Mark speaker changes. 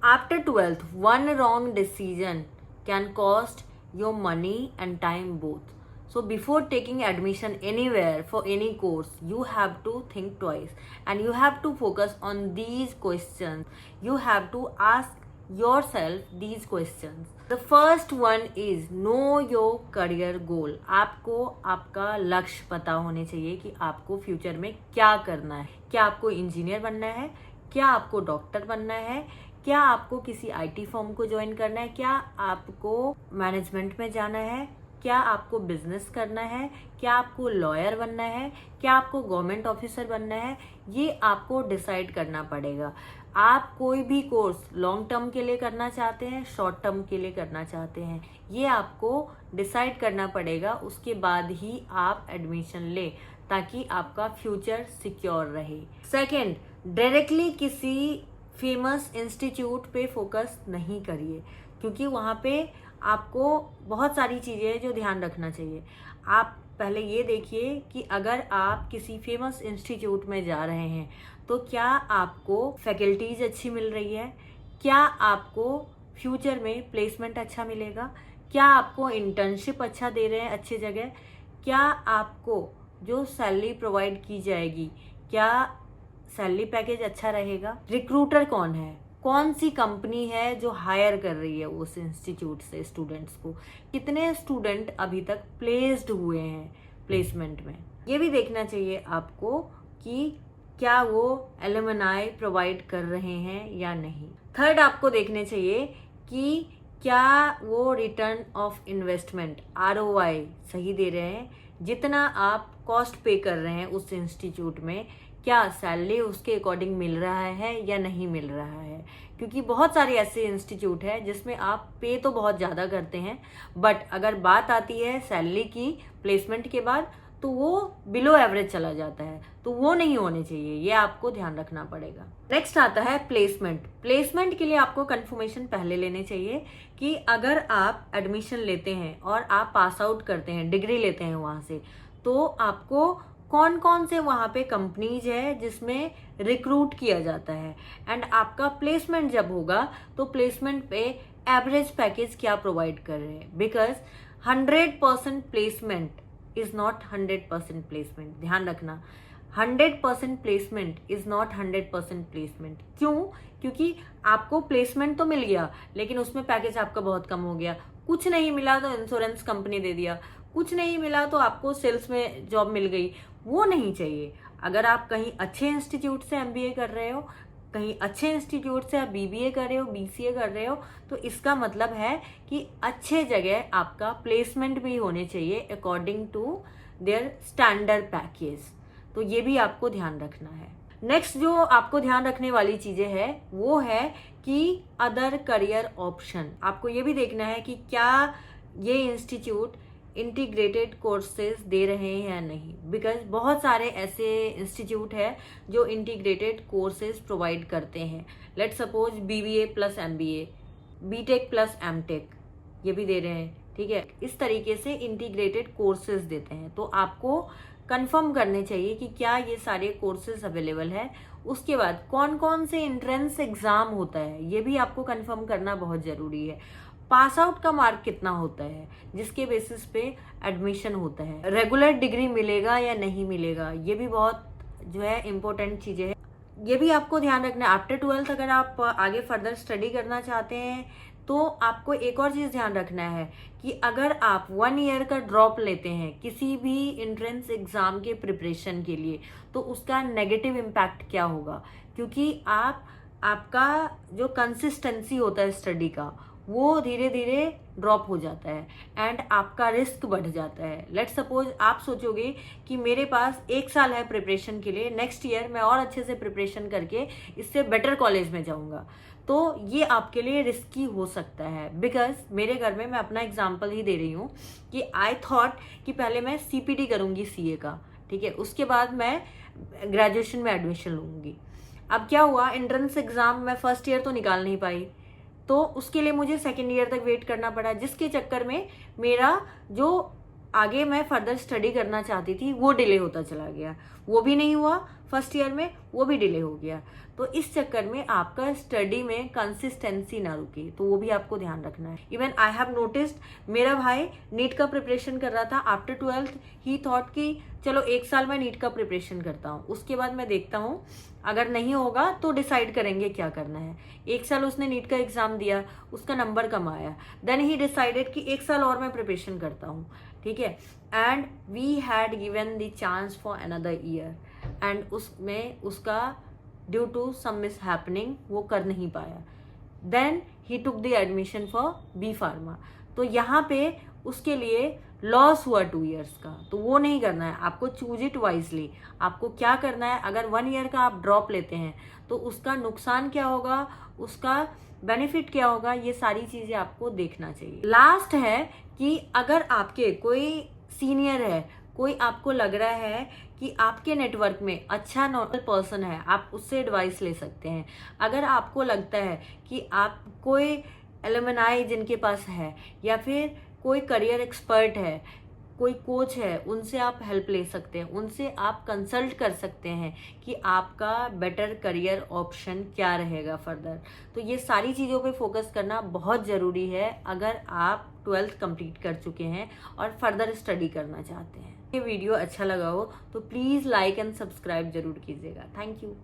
Speaker 1: After 12th, one wrong decision can cost your money and time both. So before taking admission anywhere for any course, you have to think twice and you have to focus on these questions. You have to ask yourself these questions. The first one is know your career goal. आपको आपका लक्ष्य पता होने चाहिए कि आपको future में क्या करना है. क्या आपको इंजीनियर बनना है, क्या आपको डॉक्टर बनना है, क्या आपको किसी आईटी फर्म को ज्वाइन करना है, क्या आपको मैनेजमेंट में जाना है, क्या आपको बिजनेस करना है, क्या आपको लॉयर बनना है, क्या आपको गवर्नमेंट ऑफिसर बनना है. ये आपको डिसाइड करना पड़ेगा. आप कोई भी कोर्स लॉन्ग टर्म के लिए करना चाहते हैं, शॉर्ट टर्म के लिए करना चाहते हैं, ये आपको डिसाइड करना पड़ेगा. उसके बाद ही आप एडमिशन ले ताकि आपका फ्यूचर सिक्योर रहे. सेकेंड, डायरेक्टली किसी फेमस इंस्टीट्यूट पे फोकस नहीं करिए क्योंकि वहाँ पे आपको बहुत सारी चीज़ें हैं जो ध्यान रखना चाहिए. आप पहले ये देखिए कि अगर आप किसी फेमस इंस्टीट्यूट में जा रहे हैं तो क्या आपको फैकल्टीज अच्छी मिल रही है, क्या आपको फ्यूचर में प्लेसमेंट अच्छा मिलेगा, क्या आपको इंटर्नशिप अच्छा दे रहे हैं अच्छी जगह, क्या आपको जो सैलरी प्रोवाइड की जाएगी क्या सैलरी पैकेज अच्छा रहेगा, रिक्रूटर कौन है, कौन सी कंपनी है जो हायर कर रही है उस इंस्टीट्यूट से स्टूडेंट्स को, कितने स्टूडेंट अभी तक प्लेस्ड हुए हैं प्लेसमेंट में. ये भी देखना चाहिए आपको कि क्या वो एलुमनाई प्रोवाइड कर रहे हैं या नहीं. थर्ड, आपको देखने चाहिए कि क्या वो रिटर्न ऑफ इन्वेस्टमेंट ROI सही दे रहे हैं. जितना आप कॉस्ट पे कर रहे हैं उस इंस्टीट्यूट में क्या सैलरी उसके अकॉर्डिंग मिल रहा है या नहीं मिल रहा है. क्योंकि बहुत सारे ऐसे इंस्टीट्यूट है जिसमें आप पे तो बहुत ज़्यादा करते हैं बट अगर बात आती है सैलरी की प्लेसमेंट के बाद तो वो बिलो एवरेज चला जाता है. तो वो नहीं होने चाहिए, ये आपको ध्यान रखना पड़ेगा. नेक्स्ट आता है प्लेसमेंट. प्लेसमेंट के लिए आपको कंफर्मेशन पहले लेने चाहिए कि अगर आप एडमिशन लेते हैं और आप पास आउट करते हैं, डिग्री लेते हैं वहाँ से, तो आपको कौन कौन से वहाँ पे कंपनीज है जिसमें रिक्रूट किया जाता है एंड आपका प्लेसमेंट जब होगा तो प्लेसमेंट पे एवरेज पैकेज क्या प्रोवाइड कर रहे हैं. Because 100% placement is not 100% placement. ध्यान रखना, 100% प्लेसमेंट इज नॉट 100% प्लेसमेंट. क्यों? क्योंकि आपको प्लेसमेंट तो मिल गया लेकिन उसमें पैकेज आपका बहुत कम हो गया. कुछ नहीं मिला तो इंश्योरेंस कंपनी दे दिया, कुछ नहीं मिला तो आपको सेल्स में जॉब मिल गई. वो नहीं चाहिए. अगर आप कहीं अच्छे इंस्टीट्यूट से MBA कर रहे हो, कहीं अच्छे इंस्टीट्यूट से आप BBA कर रहे हो, BCA कर रहे हो, तो इसका मतलब है कि अच्छे जगह आपका प्लेसमेंट भी होने चाहिए according to their standard package. तो ये भी आपको ध्यान रखना है. नेक्स्ट जो आपको ध्यान रखने वाली चीजें है वो है कि अदर करियर ऑप्शन. आपको ये भी देखना है कि क्या ये इंस्टीट्यूट इंटीग्रेटेड कोर्सेज दे रहे हैं या नहीं. बिकॉज बहुत सारे ऐसे इंस्टीट्यूट है जो इंटीग्रेटेड कोर्सेज प्रोवाइड करते हैं. Let suppose BBA plus MBA, BTech plus MTech ये भी दे रहे हैं. ठीक है, इस तरीके से इंटीग्रेटेड कोर्सेज देते हैं. तो आपको कंफर्म करने चाहिए कि क्या ये सारे कोर्सेज अवेलेबल है. उसके बाद कौन कौन से एंट्रेंस एग्जाम होता है ये भी आपको कंफर्म करना बहुत जरूरी है. पास आउट का मार्क कितना होता है जिसके बेसिस पे एडमिशन होता है. रेगुलर डिग्री मिलेगा या नहीं मिलेगा ये भी बहुत जो है इम्पोर्टेंट चीजें हैं. ये भी आपको ध्यान रखना है. आफ्टर 12th अगर आप आगे फर्दर स्टडी करना चाहते हैं तो आपको एक और चीज ध्यान रखना है कि अगर आप 1 ईयर का ड्रॉप लेते हैं किसी भी एंट्रेंस एग्जाम के प्रिपरेशन के लिए तो उसका नेगेटिव इम्पैक्ट क्या होगा. क्योंकि आपका जो कंसिस्टेंसी होता है स्टडी का वो धीरे धीरे ड्रॉप हो जाता है एंड आपका रिस्क बढ़ जाता है. लेट सपोज आप सोचोगे कि मेरे पास 1 साल है प्रिपरेशन के लिए, नेक्स्ट ईयर मैं और अच्छे से प्रिपरेशन करके इससे बेटर कॉलेज में जाऊंगा, तो ये आपके लिए रिस्की हो सकता है. बिकॉज मेरे घर में, मैं अपना एग्जाम्पल ही दे रही हूँ कि आई थॉट कि पहले मैं CPT करूंगी CA का, ठीक है, उसके बाद मैं ग्रेजुएशन में एडमिशन लूंगी. अब क्या हुआ, एंट्रेंस एग्जाम मैं फर्स्ट ईयर तो निकाल नहीं पाई तो उसके लिए मुझे सेकेंड ईयर तक वेट करना पड़ा, जिसके चक्कर में मेरा जो आगे मैं फर्दर स्टडी करना चाहती थी वो डिले होता चला गया. वो भी नहीं हुआ. फर्स्ट ईयर में वो भी डिले हो गया। तो इस चक्कर में आपका स्टडी में कंसिस्टेंसी ना रुके, तो वो भी आपको ध्यान रखना है। इवन आई हैव नोटिस्ड, मेरा भाई नीट का प्रिपरेशन कर रहा था। आफ्टर 12th ही थॉट कि चलो 1 साल मैं नीट का प्रिपरेशन करता हूँ, उसके बाद मैं देखता हूँ अगर नहीं होगा तो डिसाइड करेंगे क्या करना है। 1 साल उसने नीट का एग्जाम दिया, उसका नंबर कम आया, देन ही डिसाइडेड कि 1 साल और मैं प्रिपरेशन करता हूँ, ठीक है। And we had given the chance for another year, and उसमें उसका due to some mishappening वो कर नहीं पाया। Then he took the admission for B pharma. तो यहाँ पे उसके लिए लॉस हुआ 2 इयर्स का, तो वो नहीं करना है आपको। Choose it wisely. आपको क्या करना है, अगर 1 ईयर का आप ड्रॉप लेते हैं तो उसका नुकसान क्या होगा, उसका बेनिफिट क्या होगा, ये सारी चीजें आपको देखना चाहिए। लास्ट है कि अगर आपके कोई सीनियर है, कोई आपको लग रहा है कि आपके नेटवर्क में अच्छा नॉर्मल पर्सन है, आप उससे एडवाइस ले सकते हैं। अगर आपको लगता है कि आप कोई एलुमनाई जिनके पास है, या फिर कोई करियर एक्सपर्ट है, कोई कोच है, उनसे आप हेल्प ले सकते हैं, उनसे आप कंसल्ट कर सकते हैं कि आपका बेटर करियर ऑप्शन क्या रहेगा फर्दर। तो ये सारी चीज़ों पे फोकस करना बहुत ज़रूरी है अगर आप 12th कंप्लीट कर चुके हैं और फर्दर स्टडी करना चाहते हैं। ये वीडियो अच्छा लगा हो तो प्लीज़ लाइक एंड सब्सक्राइब जरूर कीजिएगा। Thank you.